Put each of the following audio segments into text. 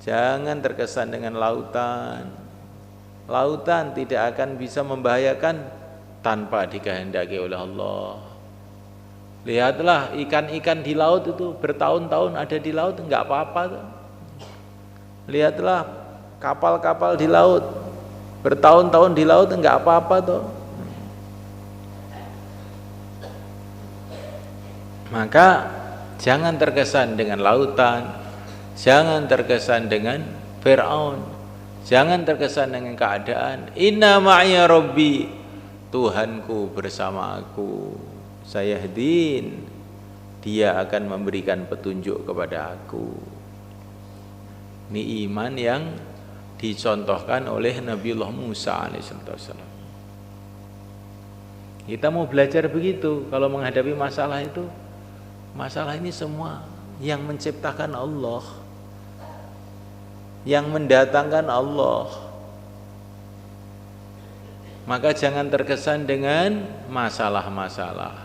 Jangan terkesan dengan lautan. Lautan tidak akan bisa membahayakan tanpa dikehendaki oleh Allah. Lihatlah ikan-ikan di laut itu bertahun-tahun ada di laut, enggak apa-apa tuh. Lihatlah kapal-kapal di laut bertahun-tahun di laut, enggak apa-apa tuh. Maka jangan terkesan dengan lautan, jangan terkesan dengan Fir'aun, jangan terkesan dengan keadaan. Inna ma'iya Rabbi, Tuhanku bersama aku. Sayahdin, Dia akan memberikan petunjuk kepada aku. Ini iman yang dicontohkan oleh Nabiullah Musa alaihissalam. Kita mau belajar begitu kalau menghadapi masalah itu. Masalah ini semua yang menciptakan Allah, yang mendatangkan Allah. Maka jangan terkesan dengan masalah-masalah.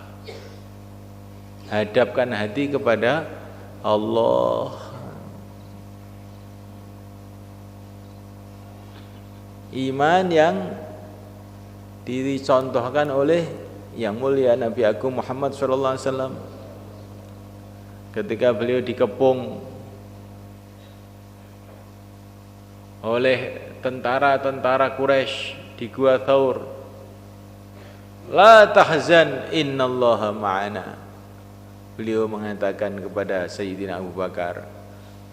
Hadapkan hati kepada Allah. Iman yang dicontohkan oleh yang mulia Nabi Agung Muhammad SAW ketika beliau dikepung oleh tentara-tentara Quraisy di Gua Thaur. La tahzan innallaha ma'ana. Beliau mengatakan kepada Sayyidina Abu Bakar,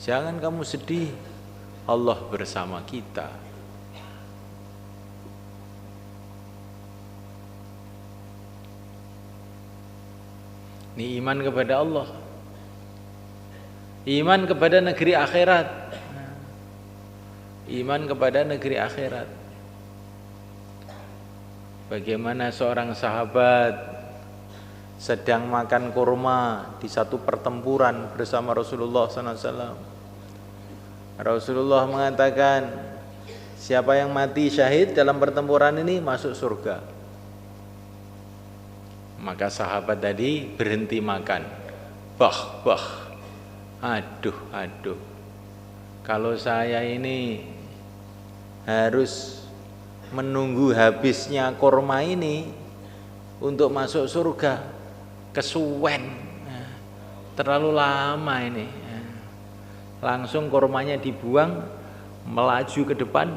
jangan kamu sedih, Allah bersama kita. Ini iman kepada Allah, iman kepada negeri akhirat, iman kepada negeri akhirat. Bagaimana seorang sahabat sedang makan kurma di satu pertempuran bersama Rasulullah SAW. Rasulullah mengatakan, siapa yang mati syahid dalam pertempuran ini masuk surga. Maka sahabat tadi berhenti makan. Aduh, kalau saya ini harus menunggu habisnya kurma ini untuk masuk surga, kesuwen, terlalu lama ini. Langsung kurmanya dibuang, melaju ke depan,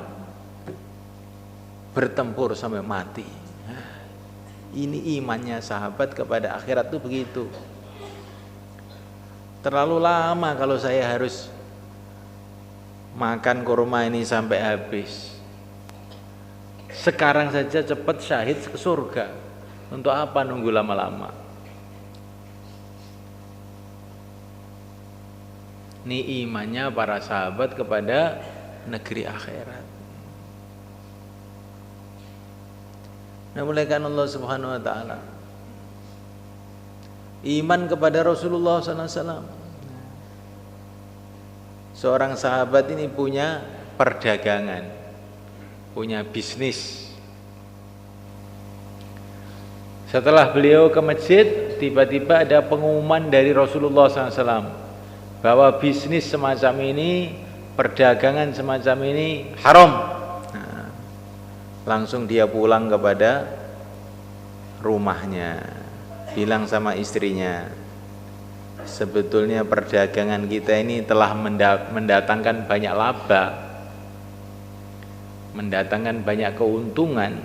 bertempur sampai mati. Ini imannya sahabat kepada akhirat itu begitu. Terlalu lama kalau saya harus makan kurma ini sampai habis. Sekarang saja cepat syahid ke surga. Untuk apa nunggu lama-lama? Ini imannya para sahabat kepada negeri akhirat. Namuliakan Allah Subhanahu wa taala. Iman kepada Rasulullah SAW. Seorang sahabat ini punya perdagangan, punya bisnis. Setelah beliau ke masjid, tiba-tiba ada pengumuman dari Rasulullah SAW bahwa bisnis semacam ini, perdagangan semacam ini haram. Langsung dia pulang kepada rumahnya, bilang sama istrinya, sebetulnya perdagangan kita ini telah mendatangkan banyak laba, mendatangkan banyak keuntungan,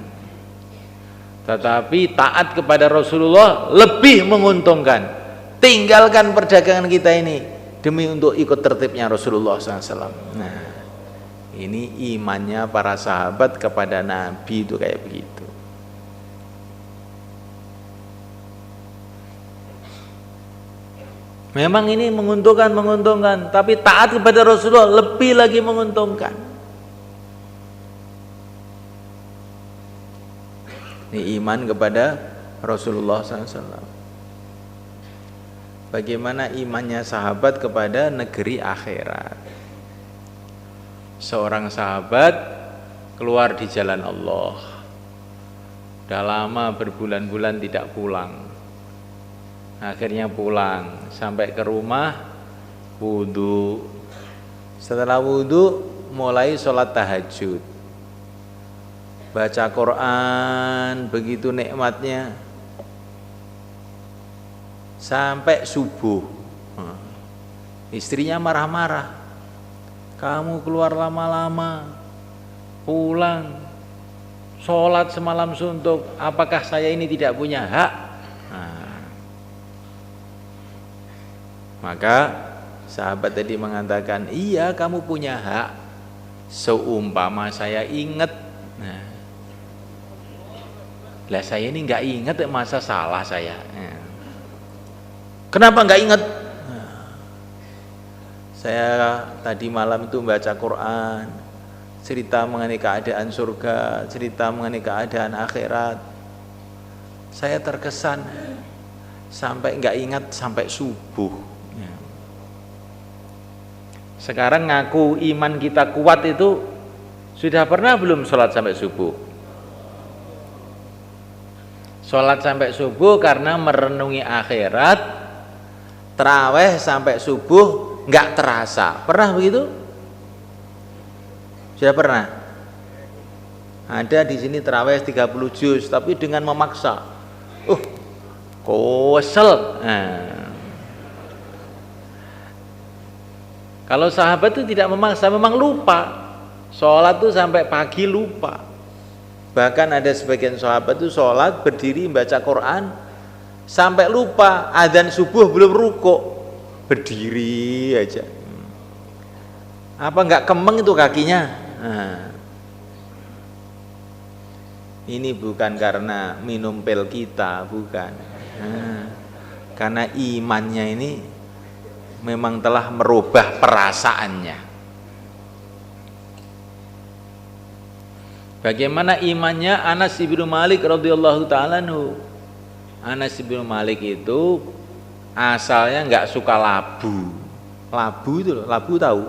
tetapi taat kepada Rasulullah lebih menguntungkan. Tinggalkan perdagangan kita ini demi untuk ikut tertibnya Rasulullah SAW. Nah, ini imannya para sahabat kepada Nabi itu kayak begitu. Memang ini menguntungkan, tapi taat kepada Rasulullah lebih lagi menguntungkan. Ini iman kepada Rasulullah SAW. Bagaimana imannya sahabat kepada negeri akhirat? Seorang sahabat keluar di jalan Allah, udah lama berbulan-bulan tidak pulang. Akhirnya pulang, sampai ke rumah wudu, Setelah wudhu mulai sholat tahajud, baca Quran begitu nikmatnya sampai subuh. Istrinya marah-marah, kamu keluar lama-lama, pulang, sholat semalam suntuk, apakah saya ini tidak punya hak? Maka sahabat tadi mengatakan, iya kamu punya hak, seumpama saya ingat. Lah saya ini nggak ingat, masa salah saya? Kenapa nggak ingat? Saya tadi malam itu baca Quran, cerita mengenai keadaan surga, cerita mengenai keadaan akhirat. Saya terkesan sampai nggak ingat sampai subuh. Sekarang ngaku iman kita kuat itu sudah pernah belum sholat sampai subuh? Sholat sampai subuh karena merenungi akhirat, taraweh sampai subuh nggak terasa. Pernah begitu? Sudah pernah? Ada di sini taraweh 30 juz tapi dengan memaksa. Kesel. Kalau sahabat itu tidak memaksa, memang lupa. Sholat tuh sampai pagi lupa. Bahkan ada sebagian sahabat tuh sholat berdiri baca Quran sampai lupa adzan subuh belum rukuk, berdiri aja. Apa enggak kemeng itu kakinya? Ini bukan karena minum pil kita, bukan. Karena imannya ini memang telah merubah perasaannya. Bagaimana imannya Anas bin Malik radhiyallahu taala anhu. Anas bin Malik itu asalnya nggak suka labu. Labu itu loh, labu tahu?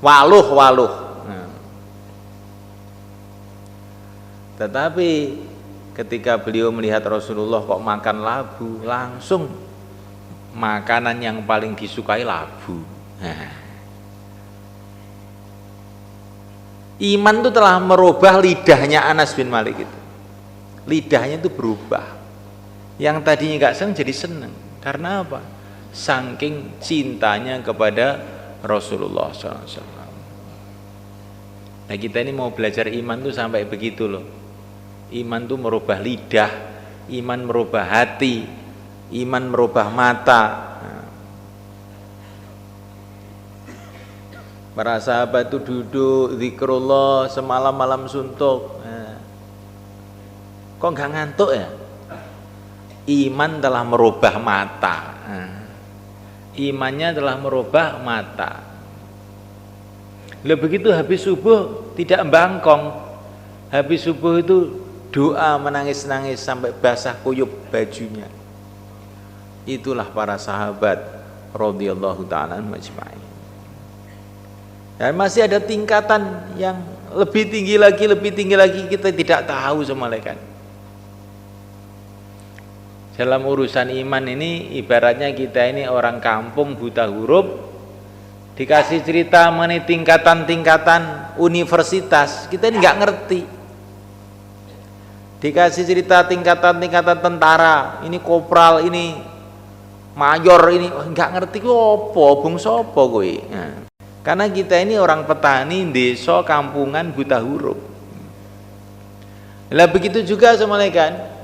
Waluh. Tetapi ketika beliau melihat Rasulullah kok makan labu, langsung makanan yang paling disukai labu. Iman itu telah merubah lidahnya Anas bin Malik itu. Lidahnya itu berubah. Yang tadinya nggak senang jadi senang. Karena apa? Saking cintanya kepada Rasulullah SAW. Nah kita ini mau belajar iman tuh sampai begitu loh. Iman tuh merubah lidah, iman merubah hati, iman merubah mata. Para sahabat itu duduk zikrullah semalam-malam suntuk. Kok nggak ngantuk ya? Iman telah merubah mata. Imannya telah merubah mata. Lah begitu habis subuh tidak bangkong. Habis subuh itu doa menangis-nangis sampai basah kuyup bajunya. Itulah para sahabat radhiyallahu ta'ala majma'in. Dan masih ada tingkatan yang lebih tinggi lagi kita tidak tahu sama mereka. Dalam urusan iman ini ibaratnya kita ini orang kampung buta huruf, dikasih cerita mengenai tingkatan-tingkatan universitas, kita ini nggak ngerti. Dikasih cerita tingkatan-tingkatan tentara, ini kopral, ini mayor, ini nggak ngerti ku opo, bung sopo kowe. Karena kita ini orang petani, desa, kampungan, buta huruf. Lah begitu juga sama kan,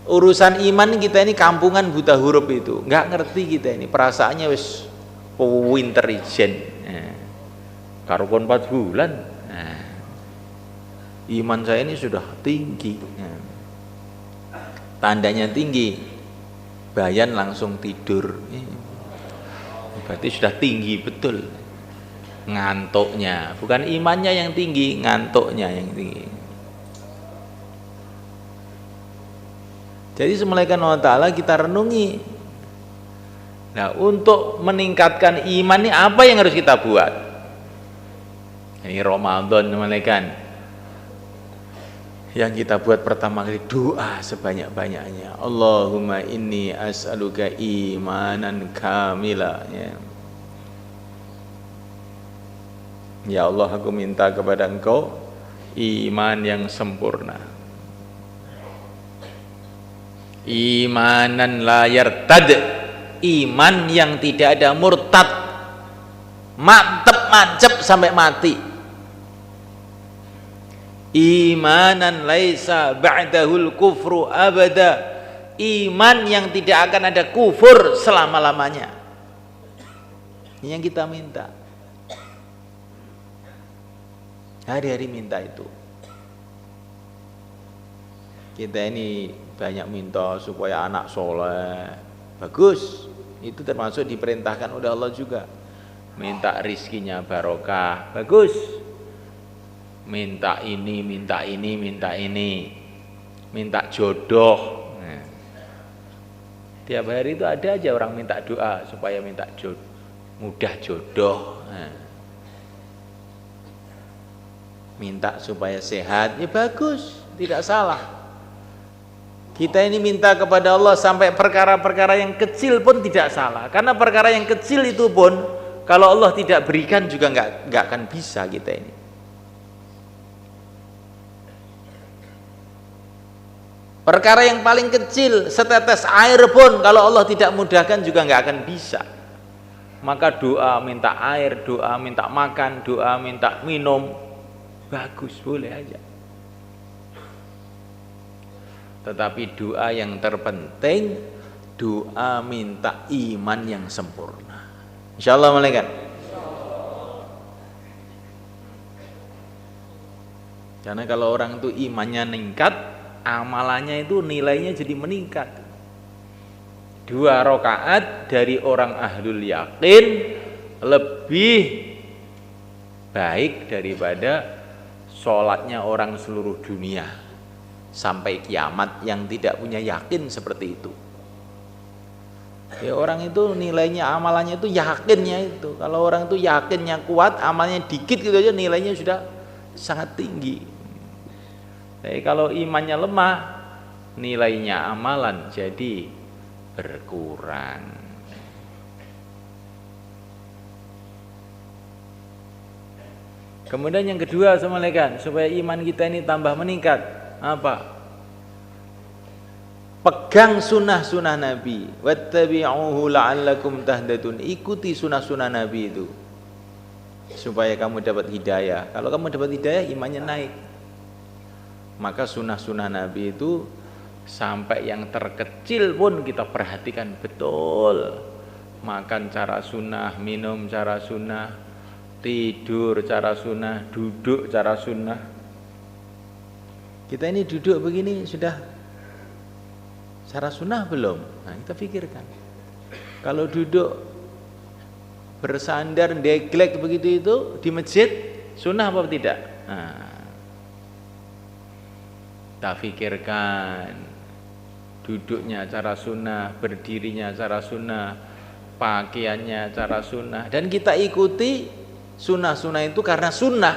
urusan iman kita ini kampungan buta huruf itu, nggak ngerti kita ini, perasaannya wis intelijen. Karupan 4 bulan, iman saya ini sudah tinggi. Tandanya tinggi, bayan langsung tidur. Berarti sudah tinggi betul. Ngantuknya, bukan imannya yang tinggi, ngantuknya yang tinggi. Jadi semulaikan Allah Ta'ala kita renungi. Nah untuk meningkatkan iman ini apa yang harus kita buat? Ini Ramadan semulaikan. Yang kita buat pertama kali doa sebanyak-banyaknya. Allahumma inni as'aluka imanan kamila. Ya. Ya Allah, aku minta kepada Engkau iman yang sempurna, imanan la yartad, iman yang tidak ada murtad, mantep mancep sampai mati, imanan laisa ba'dahul kufru abada, iman yang tidak akan ada kufur selama-lamanya. Ini yang kita minta, hari-hari minta itu. Kita ini banyak minta supaya anak soleh, bagus, itu termasuk diperintahkan oleh Allah juga. Minta rizkinya barokah, bagus. Minta ini, minta ini, minta ini, minta jodoh. Nah, tiap hari itu ada aja orang minta doa supaya minta mudah jodoh. Nah, minta supaya sehat, ya bagus, tidak salah. Kita ini minta kepada Allah sampai perkara-perkara yang kecil pun tidak salah, karena perkara yang kecil itu pun kalau Allah tidak berikan juga nggak akan bisa kita ini. Perkara yang paling kecil, setetes air pun kalau Allah tidak mudahkan juga nggak akan bisa. Maka doa minta air, doa minta makan, doa minta minum, bagus, boleh aja. Tetapi doa yang terpenting, doa minta iman yang sempurna. Insyaallah malaikat. Karena kalau orang itu imannya meningkat, amalannya itu nilainya jadi meningkat. 2 rakaat dari orang ahlul yakin lebih baik daripada sholatnya orang seluruh dunia sampai kiamat yang tidak punya yakin seperti itu. Ya, orang itu nilainya amalannya itu yakinnya itu. Kalau orang itu yakinnya kuat, amalnya dikit gitu aja nilainya sudah sangat tinggi. Tapi kalau imannya lemah, nilainya amalan jadi berkurang. Kemudian yang kedua, assalamualaikum, supaya iman kita ini tambah meningkat, apa? Pegang sunnah-sunnah Nabi. Wattabi'uhu la'allakum tahtadun. Ikuti sunnah-sunnah Nabi itu supaya kamu dapat hidayah. Kalau kamu dapat hidayah, imannya naik. Maka sunnah-sunnah Nabi itu sampai yang terkecil pun kita perhatikan betul. Makan cara sunnah, minum cara sunnah, tidur cara sunnah, duduk cara sunnah. Kita ini duduk begini sudah cara sunnah belum? Nah, kita pikirkan. Kalau duduk bersandar deglek begitu itu di masjid, sunnah apa tidak? Nah, kita pikirkan duduknya cara sunnah, berdirinya cara sunnah, pakaiannya cara sunnah, dan kita ikuti sunnah-sunnah itu karena sunnah,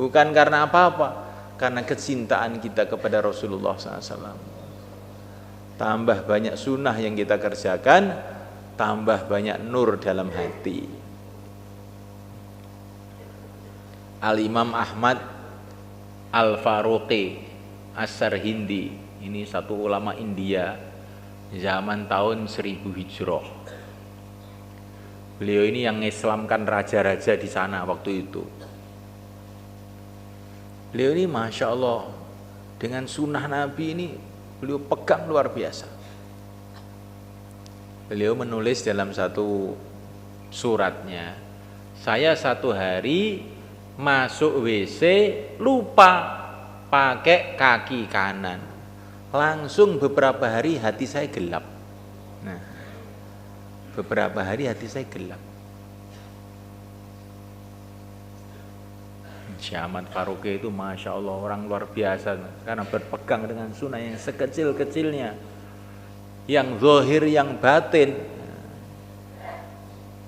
bukan karena apa-apa, karena kecintaan kita kepada Rasulullah SAW. Tambah banyak sunnah yang kita kerjakan, tambah banyak nur dalam hati. Al-Imam Ahmad Al-Faruqi As-Sarhindi, ini satu ulama India zaman tahun 1000 Hijrah. Beliau ini yang mengislamkan raja-raja di sana waktu itu. Beliau ini Masya Allah, dengan sunnah Nabi ini beliau pegang luar biasa. Beliau menulis dalam satu suratnya, saya satu hari masuk WC lupa pakai kaki kanan, langsung beberapa hari hati saya gelap. Nah, beberapa hari hati saya gelap. Syekh Ahmad Faruqi itu Masya Allah orang luar biasa, karena berpegang dengan sunnah yang sekecil-kecilnya, yang zahir yang batin.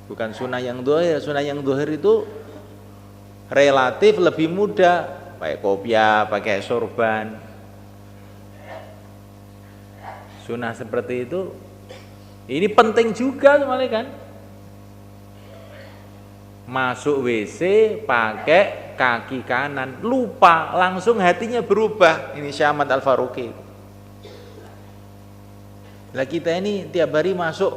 Bukan sunnah yang zahir, sunnah yang zahir itu relatif lebih mudah, pakai kopiah, pakai sorban. Sunnah seperti itu ini penting juga, kan? masuk WC pakai kaki kanan, lupa, langsung hatinya berubah. Ini Syekh Ahmad Al-Faruqi. Lah kita ini tiap hari masuk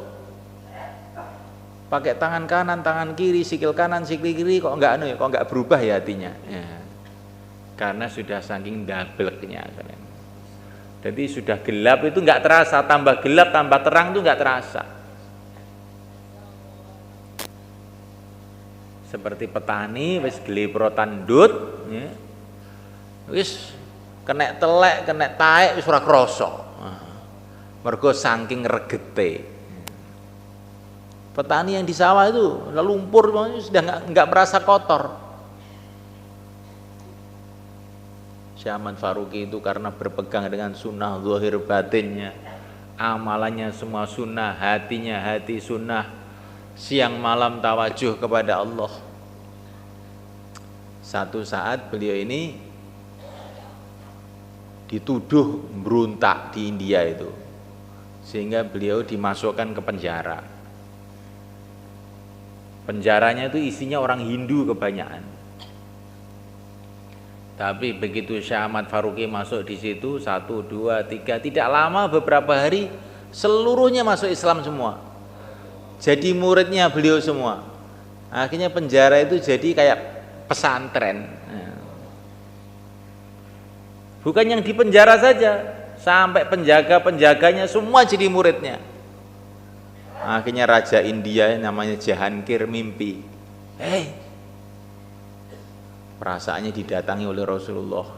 pakai tangan kanan, tangan kiri, sikil kanan, sikil kiri, kok enggak kok enggak berubah ya hatinya. Ya. Karena sudah saking dableknya. Jadi sudah gelap itu enggak terasa, tambah gelap tambah terang itu enggak terasa. Seperti petani wis gleprotan ndut, ya. Wis kena telek, kena taek wis ora krasa. Mergo saking regete. Petani yang di sawah itu lumpur sudah enggak merasa kotor. Syekh Ahmad Faruqi itu karena berpegang dengan sunnah zahir batinnya, amalannya semua sunnah, hatinya hati sunnah, siang malam tawajuh kepada Allah. Satu saat beliau ini dituduh berontak di India itu, sehingga beliau dimasukkan ke penjara. Penjaranya itu isinya orang Hindu kebanyakan. Tapi begitu Syekh Ahmad Faruqi masuk di situ, 1, 2, 3, tidak lama beberapa hari seluruhnya masuk Islam semua. Jadi muridnya beliau semua. Akhirnya penjara itu jadi kayak pesantren. Bukan yang di penjara saja, sampai penjaga-penjaganya semua jadi muridnya. Akhirnya Raja India namanya Jahangir mimpi. Perasaannya didatangi oleh Rasulullah.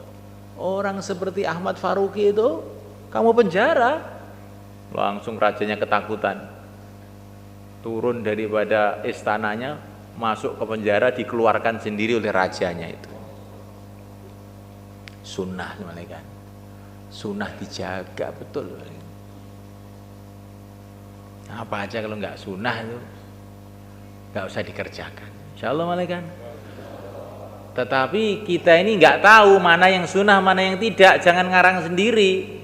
Orang seperti Ahmad Faruqi itu kamu penjara. Langsung rajanya ketakutan. Turun daripada istananya, masuk ke penjara, dikeluarkan sendiri oleh rajanya itu. Sunnah malaikat. Sunnah dijaga betul. Apa aja kalau nggak sunnah itu nggak usah dikerjakan. Insyaallah malaikat. Tetapi kita ini nggak tahu mana yang sunnah, mana yang tidak. Jangan ngarang sendiri.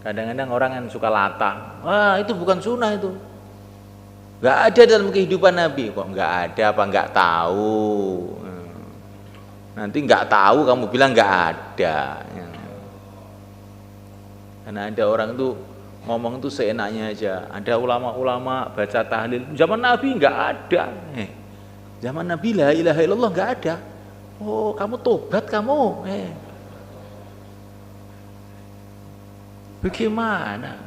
Kadang-kadang orang yang suka latah. Wah itu bukan sunnah itu. Nggak ada dalam kehidupan Nabi. Kok nggak ada apa nggak tahu? Nanti nggak tahu kamu bilang nggak ada. Karena ada orang tuh ngomong tuh seenaknya aja. Ada ulama-ulama baca tahlil. Zaman Nabi nggak ada. Zaman Nabi la ilaha illallah nggak ada. Oh kamu tobat kamu. Bagaimana?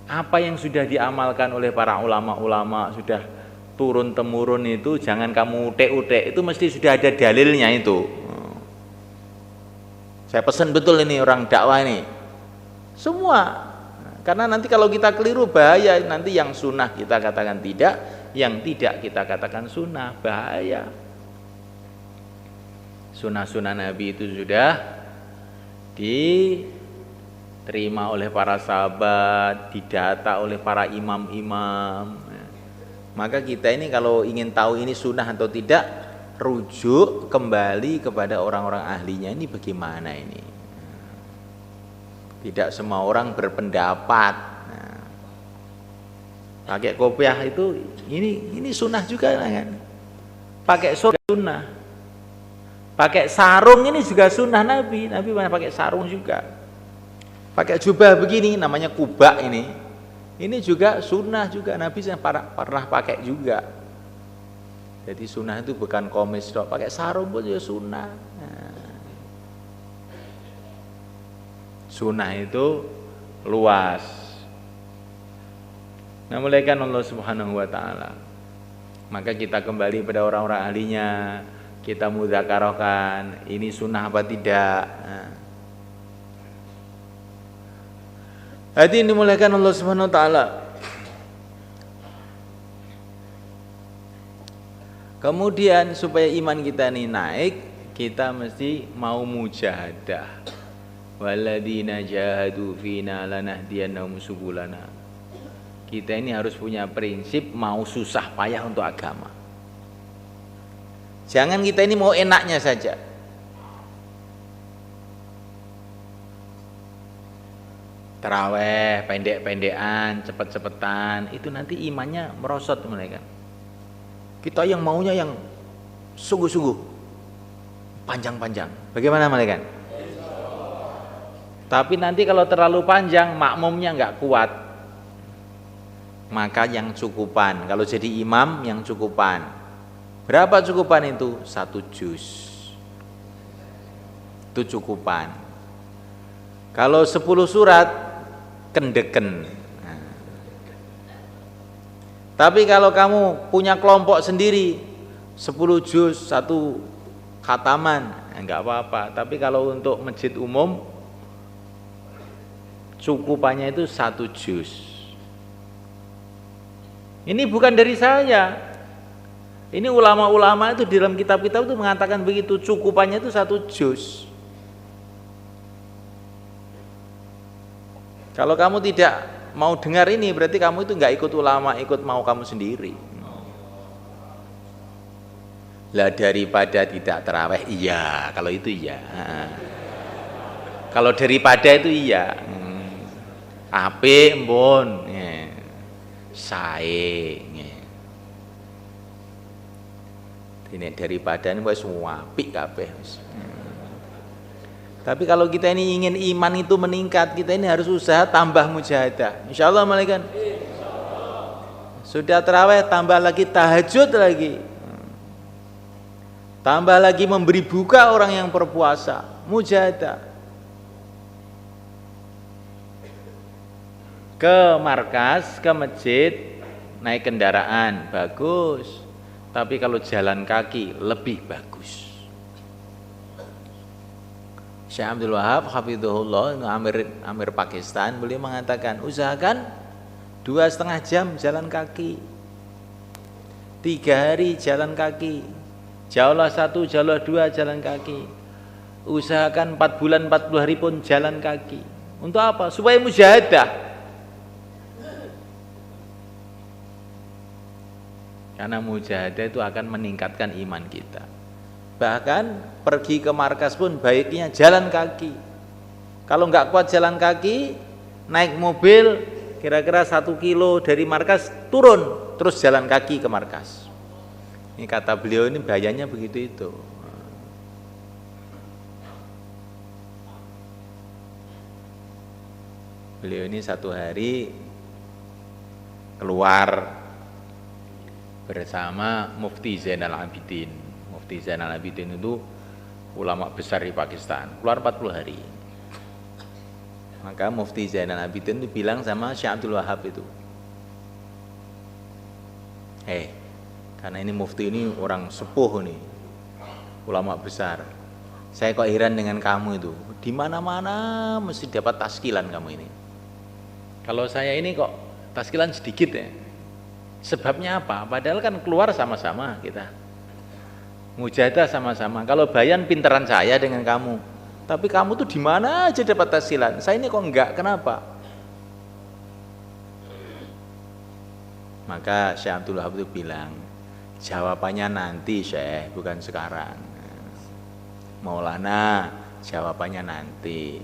Apa yang sudah diamalkan oleh para ulama-ulama sudah turun temurun itu jangan kamu utek-utek, itu mesti sudah ada dalilnya itu. Saya pesan betul ini orang dakwah ini semua, karena nanti kalau kita keliru bahaya. Nanti yang sunnah kita katakan tidak, yang tidak kita katakan sunnah, bahaya. Sunnah-sunnah Nabi itu sudah diterima oleh para sahabat, didata oleh para imam-imam. Maka kita ini kalau ingin tahu ini sunnah atau tidak, rujuk kembali kepada orang-orang ahlinya. Ini bagaimana ini? Tidak semua orang berpendapat. Pakai kopiah itu ini sunnah juga kan? Pakai sunnah. Pakai sarung ini juga sunnah Nabi. Nabi mana pakai sarung juga. Pakai jubah begini namanya kubah ini. Ini juga sunnah juga, Nabi pernah pakai juga. Jadi sunnah itu bukan komis dok, pakai sarung pun juga sunnah. Sunnah itu luas. Nah, mulaikan Allah Subhanahu wa taala. Maka kita kembali pada orang-orang ahlinya, kita mudzakarahkan ini sunnah apa tidak. Hadirin dimuliakan Allah Subhanahu wa taala. Kemudian supaya iman kita ini naik, kita mesti mau mujahadah. Walladzina jahadu fina lanahdiyannahum subulana. Kita ini harus punya prinsip mau susah payah untuk agama. Jangan kita ini mau enaknya saja. Taraweh, pendek-pendekan, cepet-cepetan, itu nanti imannya merosot mereka. Kita yang maunya yang sungguh-sungguh panjang-panjang. Bagaimana malaikat? Tapi nanti kalau terlalu panjang makmumnya nggak kuat. Maka yang cukupan. Kalau jadi imam yang cukupan. Berapa cukupan itu? 1 juz. Itu cukupan. Kalau 10 surat kendeken. Tapi kalau kamu punya kelompok sendiri 10 juz, 1 khataman, enggak apa-apa. Tapi kalau untuk masjid umum cukupannya itu 1 juz. Ini bukan dari saya. Ini ulama-ulama itu di dalam kitab-kitab itu mengatakan begitu, cukupannya itu 1 juz. Kalau kamu tidak mau dengar ini berarti kamu itu enggak ikut ulama, ikut mau kamu sendiri. Lah daripada tidak tarawih iya, kalau itu iya. Kalau daripada itu iya. Apik mpun. Sae. Ini daripada ini wis apik kabeh. Tapi kalau kita ini ingin iman itu meningkat, kita ini harus usaha tambah mujahadah. Insyaallah malaikat. Sudah tarawih tambah lagi tahajud lagi. Tambah lagi memberi buka orang yang berpuasa, mujahadah. Ke markas, ke masjid, naik kendaraan, bagus. Tapi kalau jalan kaki lebih bagus. Syekh Abdul Wahab hafizahullah, Amir Pakistan, beliau mengatakan usahakan 2,5 jam jalan kaki, 3 hari jalan kaki, jauhlah 1, jauhlah 2 jalan kaki, usahakan 4 bulan 40 hari pun jalan kaki. Untuk apa? Supaya mujahadah. Karena mujahadah itu akan meningkatkan iman kita. Bahkan pergi ke markas pun baiknya jalan kaki. Kalau nggak kuat jalan kaki, naik mobil kira-kira 1 kilo dari markas turun, terus jalan kaki ke markas. Ini kata beliau, ini bahayanya begitu itu. Beliau ini 1 hari keluar bersama Mufti Zainal Abidin. Mufti Zainal Abidin itu ulama besar di Pakistan, keluar 40 hari. Maka Mufti Zainal Abidin itu bilang sama Syekh Abdul Wahab itu, karena ini Mufti ini orang sepuh nih, ulama besar. Saya kok heran dengan kamu itu, di mana-mana mesti dapat taskilan kamu ini. Kalau saya ini kok taskilan sedikit ya. Sebabnya apa? Padahal kan keluar sama-sama kita. Mujahadah sama-sama. Kalau bayan pinteran saya dengan kamu. Tapi kamu tuh di mana aja dapat taskilan. Saya ini kok enggak, kenapa? Maka Syekh Abdul Wahab itu bilang, jawabannya nanti Syekh, bukan sekarang. Maulana, jawabannya nanti.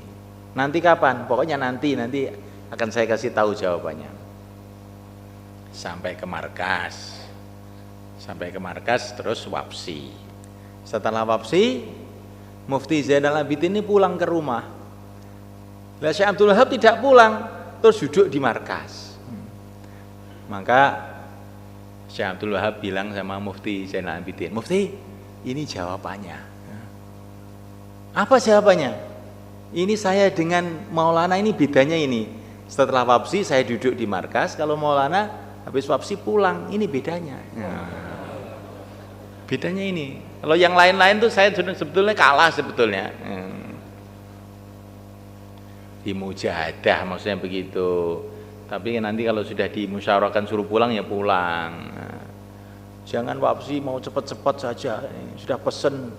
Nanti kapan? Pokoknya nanti akan saya kasih tahu jawabannya. Sampai ke markas terus wapsi. Setelah wapsi, Mufti Zainal Abidin ini pulang ke rumah. Lah Syekh Abdul Wahab tidak pulang, terus duduk di markas. Maka Syekh Abdul Wahab bilang sama Mufti Zainal Abidin, Mufti, ini jawabannya. Apa jawabannya? Ini saya dengan Maulana ini bedanya ini. Setelah wapsi saya duduk di markas, kalau Maulana habis wapsi pulang, ini bedanya. Bedanya ini. Kalau yang lain-lain tuh saya sebetulnya kalah sebetulnya. Di mujahadah maksudnya begitu. Tapi nanti kalau sudah dimusyawarahkan suruh pulang ya pulang. Jangan wapsi mau cepat-cepat saja. Sudah pesen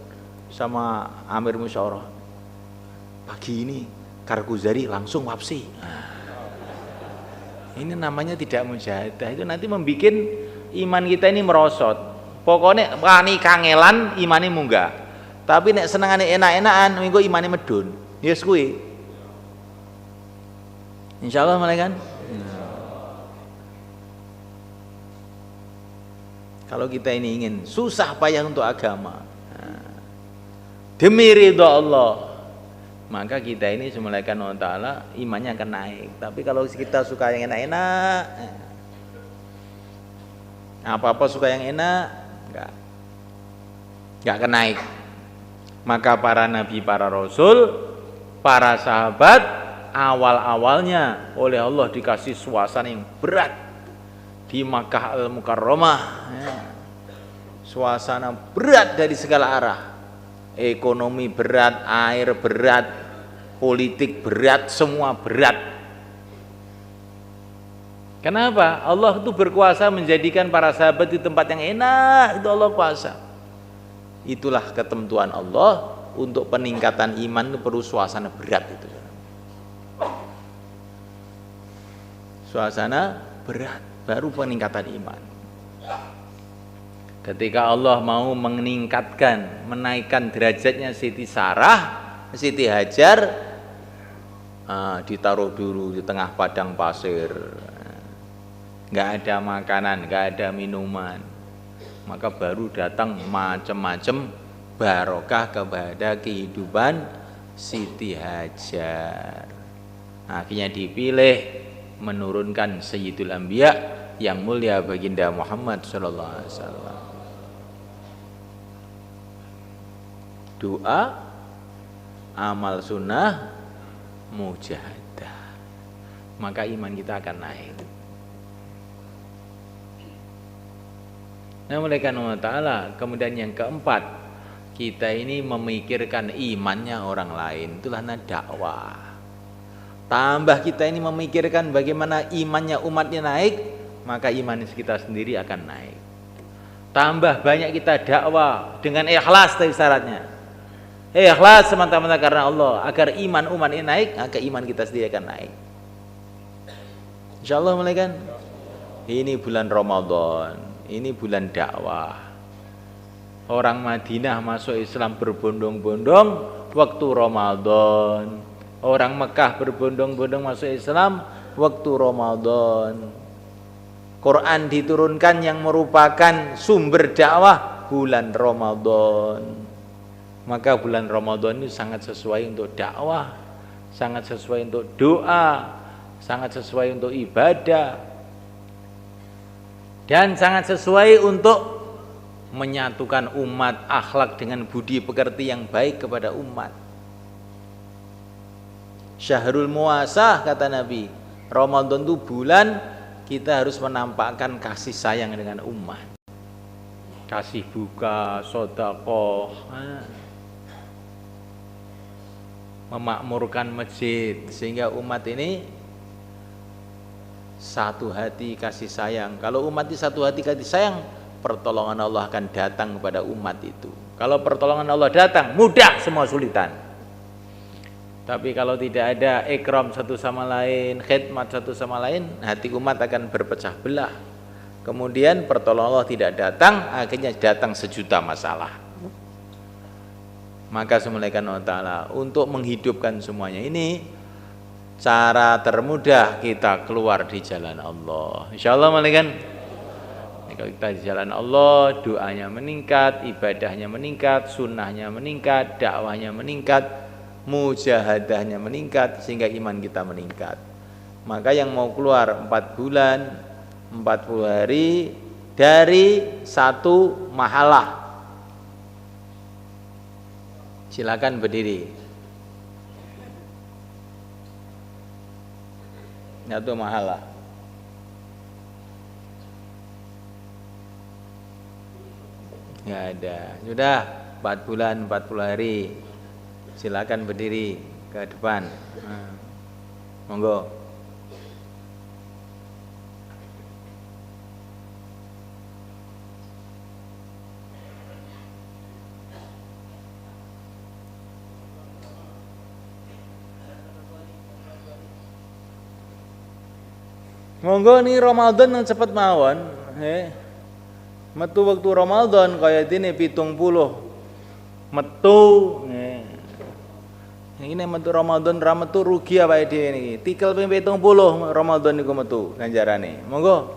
sama Amir Musyawarah. Pagi ini Karguzari langsung wapsi. Ini namanya tidak mujahadah. Itu nanti membuat iman kita ini merosot. Pokoknya wani kangelan imane munggah. Tapi nek senengane enak-enakan minggu imane medun. Yes kuwi. Insyaallah malaikat. Kalau kita ini ingin susah payah untuk agama, demi ridho Allah, maka kita ini semulaikan Allah Ta'ala imannya akan naik. Tapi kalau kita suka yang enak-enak, apa-apa suka yang enak, enggak akan naik. Maka para nabi, para rasul, para sahabat awal-awalnya oleh Allah dikasih suasana yang berat di Makkah Al-Mukarramah, suasana berat dari segala arah. Ekonomi berat, air berat, politik berat, semua berat. Kenapa? Allah itu berkuasa menjadikan para sahabat di tempat yang enak, itu Allah kuasa. Itulah ketentuan Allah untuk peningkatan iman itu perlu suasana berat itu. Suasana berat baru peningkatan iman. Ketika Allah mau meningkatkan, menaikkan derajatnya Siti Sarah, Siti Hajar, ditaruh dulu di tengah padang pasir, nggak ada makanan, nggak ada minuman, maka baru datang macam-macam barokah kepada kehidupan Siti Hajar. Akhirnya dipilih menurunkan Sayyidul Anbiya yang mulia baginda Muhammad sallallahu alaihi wasallam. Doa, amal sunnah, mujahadah, maka iman kita akan naik. Nah, oleh karena Allah Ta'ala, kemudian yang keempat, kita ini memikirkan imannya orang lain, itulah dakwah. Tambah kita ini memikirkan bagaimana imannya umatnya naik, maka iman kita sendiri akan naik. Tambah banyak kita dakwah dengan ikhlas dari syaratnya. Ikhlas semata-mata karena Allah, agar iman umat ini naik, maka iman kita sendiri akan naik. Insyaallah mulai kan? Ini bulan Ramadan, ini bulan dakwah. Orang Madinah masuk Islam berbondong-bondong waktu Ramadan. Orang Mekah berbondong-bondong masuk Islam waktu Ramadan. Quran diturunkan yang merupakan sumber dakwah bulan Ramadan. Maka bulan Ramadan ini sangat sesuai untuk dakwah, sangat sesuai untuk doa, sangat sesuai untuk ibadah, dan sangat sesuai untuk menyatukan umat, akhlak dengan budi pekerti yang baik kepada umat. Syahrul Muasah kata Nabi, Ramadan itu bulan kita harus menampakkan kasih sayang dengan umat, kasih buka, sedekah, memakmurkan masjid, sehingga umat ini satu hati kasih sayang. Kalau umat ini satu hati kasih sayang, pertolongan Allah akan datang kepada umat itu. Kalau pertolongan Allah datang, mudah semua sulitan. Tapi kalau tidak ada ikram satu sama lain, khidmat satu sama lain, hati umat akan berpecah belah. Kemudian pertolongan Allah tidak datang, akhirnya datang sejuta masalah. Maka semulaikan Allah Ta'ala untuk menghidupkan semuanya ini, cara termudah kita keluar di jalan Allah. Insyaallah malaikan. Kalau kita di jalan Allah, doanya meningkat, ibadahnya meningkat, sunnahnya meningkat, dakwahnya meningkat, mujahadahnya meningkat, sehingga iman kita meningkat. Maka yang mau keluar 4 bulan 40 hari dari satu mahalah, silakan berdiri. Satu mahalah. Nggak ada. Sudah 4 bulan 40 hari. Silakan berdiri ke depan. Monggo. Monggo nih Ramadan yang cepat mawon, metu waktu Ramadan kaya dene 70 metu, ini metu Ramadan ra metu rugi awake dhewe niki. Tikel ping 70 Ramadan niku metu ganjarane. Monggo.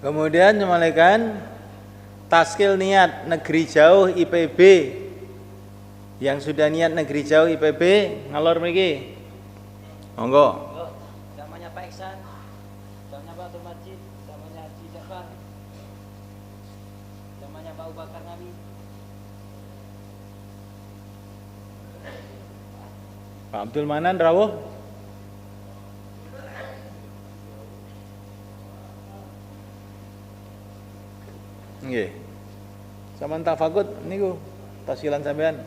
Kemudian nyemalekan taskil niat negeri jauh IPB. Yang sudah niat negeri jauh IPB ngalor mriki. Monggo. Namanya Pak Iksan, namanya Pak Abdul Majid, namanya Haji Jafar, namanya Pak Abu Bakar Nabi. Pak Abdul Manan rawuh. Nggih. Saman tafakut niku tasilan sampean.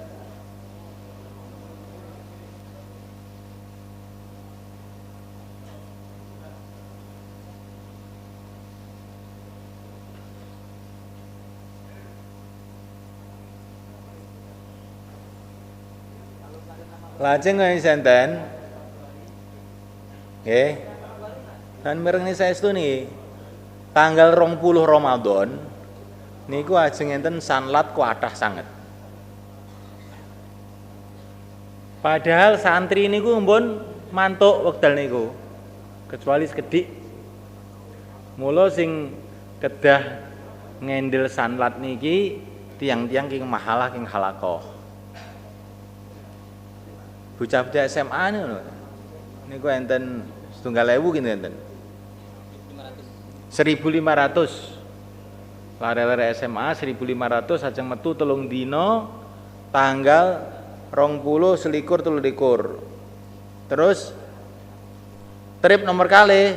Lajeng kaya senten. Nggih. Dan mireng saestu niki. Tanggal 20 Ramadan niku ajeng enten sanlat kuatah sanget. Padahal santri niku mbon mantuk wekdal niku. Kecuali sekedhik. Mula sing kedah ngendel sanlat niki tiang-tiang king mahalah king halakoh. Bocah-bocah SMA niku enten 7.000 kinten enten. 1.500. Lare-lare SMA 1.500 ajeng metu 3 dina tanggal 20 selikur 23. Terus trip nomor kali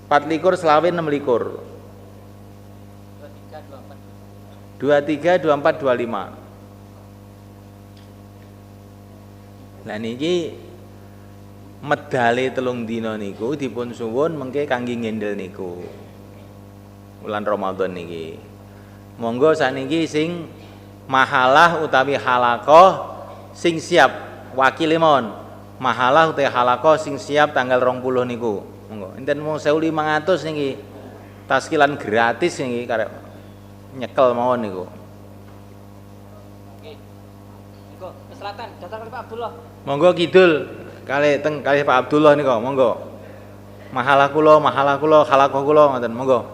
24 selawe 26. 23 24 25. Lah niki medale 3 dina niku dipun suwun mengke kangge ngendel niku. Bulan Ramadan niki. Monggo sakniki sing mahalah utawi halakoh sing siap wakile mon. Mahalah utawi halakoh sing siap tanggal 20 niku. Monggo. Enten mung 1.500 niki. Taskilan gratis niki karep nyekel mawon niku. Nggih. Niku ke selatan, datang Pak Abdullah. Monggo kidul kalih teng kalih Pak Abdullah nika, monggo. Mahalah kula, halakoh kula ngoten, monggo.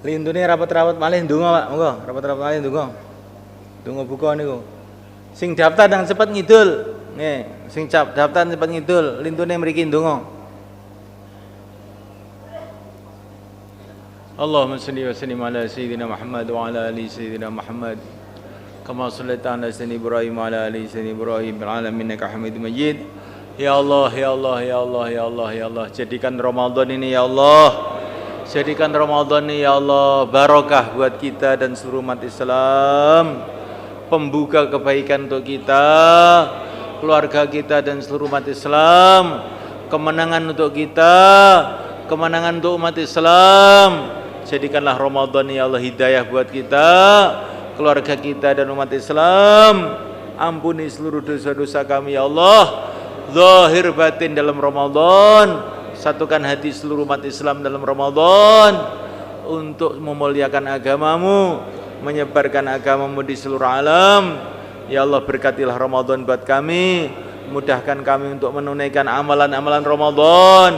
Lintune rapat-rapat malih ndonga, Pak. Monggo, rapat-rapat malih ndonga. Ndonga buka niku. Sing daftar nang cepet ngidul. Nggih, sing daftar cepet ngidul, lintune mriki ndonga. Allahumma shalli wa sallim ala sayyidina Muhammad wa ala ali sayyidina Muhammad. Kama shallaita ala sayyidina Ibrahim wa ala ali sayyidina Ibrahim fil alamin innaka Hamidum Majid. Ya Allah, ya Allah, ya Allah, ya Allah, ya Allah, jadikan Ramadan ini ya Allah. Jadikan Ramadan ini ya Allah barokah buat kita dan seluruh umat Islam, pembuka kebaikan untuk kita, keluarga kita dan seluruh umat Islam, kemenangan untuk kita, kemenangan untuk umat Islam. Jadikanlah Ramadan ya Allah hidayah buat kita, keluarga kita dan umat Islam. Ampuni seluruh dosa-dosa kami ya Allah, zahir batin dalam Ramadan. Satukan hati seluruh umat Islam dalam Ramadan untuk memuliakan agamamu, menyebarkan agamamu di seluruh alam. Ya Allah berkatilah Ramadan buat kami, mudahkan kami untuk menunaikan amalan-amalan Ramadan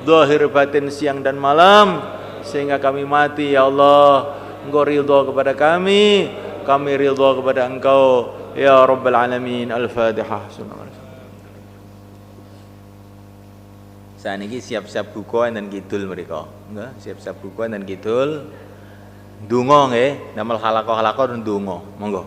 zahir batin siang dan malam, sehingga kami mati ya Allah Engkau ridha kepada kami ridha kepada Engkau ya Rabbal Alamin. Al-Fatihah. Saat ini siap-siap buka dan kidul mereka, enggak siap-siap buka dan kidul, dungo nggih, damel halaqah dan dungo, monggo.